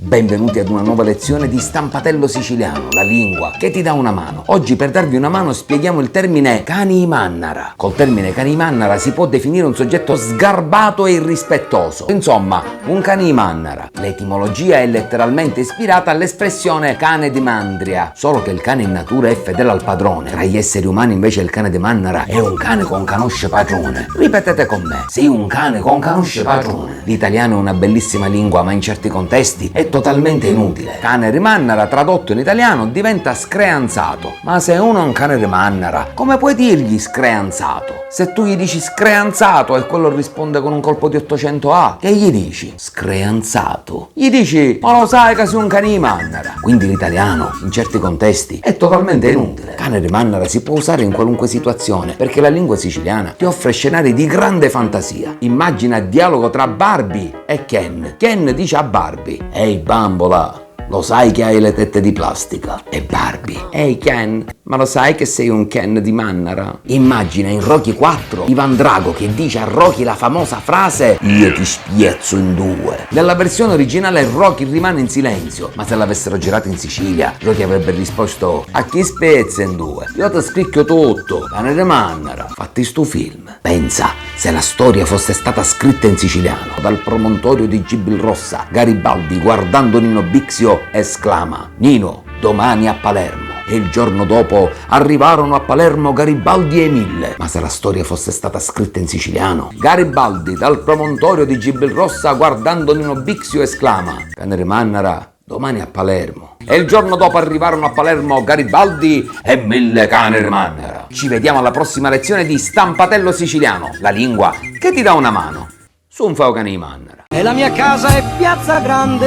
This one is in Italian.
Benvenuti ad una nuova lezione di Stampatello Siciliano, la lingua che ti dà una mano. Oggi per darvi una mano spieghiamo il termine canimannara. Col termine canimannara si può definire un soggetto sgarbato e irrispettoso. Insomma, un canimannara. L'etimologia è letteralmente ispirata all'espressione cane di mandria, solo che il cane in natura è fedele al padrone. Tra gli esseri umani invece il cane di mannara è un cane con canosce padrone. Ripetete con me, sei un cane con canosce padrone. L'italiano è una bellissima lingua, ma in certi contesti è totalmente inutile. Cane rimannara tradotto in italiano diventa screanzato. Ma se uno è un cane rimannara, come puoi dirgli screanzato? Se tu gli dici screanzato e quello risponde con un colpo di 800A, che gli dici? Screanzato. Gli dici, ma lo sai che sei un cane rimannara. Quindi l'italiano in certi contesti è totalmente inutile. Cane rimannara si può usare in qualunque situazione perché la lingua siciliana ti offre scenari di grande fantasia. Immagina il dialogo tra Barbie e Ken. Ken dice a Barbie: ehi bambola, lo sai che hai le tette di plastica? E Barbie: ehi Ken, ma lo sai che sei un Ken di Mannara? Immagina in Rocky 4 Ivan Drago che dice a Rocky la famosa frase: io ti spiezzo in due. Nella versione originale Rocky rimane in silenzio, ma se l'avessero girato in Sicilia Rocky avrebbe risposto: a chi spezza in due? Io ti scricchio tutto, cane di Mannara. Fatti stu film. Pensa se la storia fosse stata scritta in siciliano. Dal promontorio di Gibilrossa Garibaldi, guardando Nino Bixio, esclama: Nino, domani a Palermo. E il giorno dopo arrivarono a Palermo Garibaldi e Mille. Ma se la storia fosse stata scritta in siciliano, Garibaldi dal promontorio di Gibilrossa guardando Nino Bixio esclama: cane di Mannara, domani a Palermo. E il giorno dopo arrivarono a Palermo Garibaldi e Mille cane di Mannara. Ci vediamo alla prossima lezione di Stampatello Siciliano, la lingua che ti dà una mano. Su un fao cane di Mannara. E la mia casa è Piazza Grande.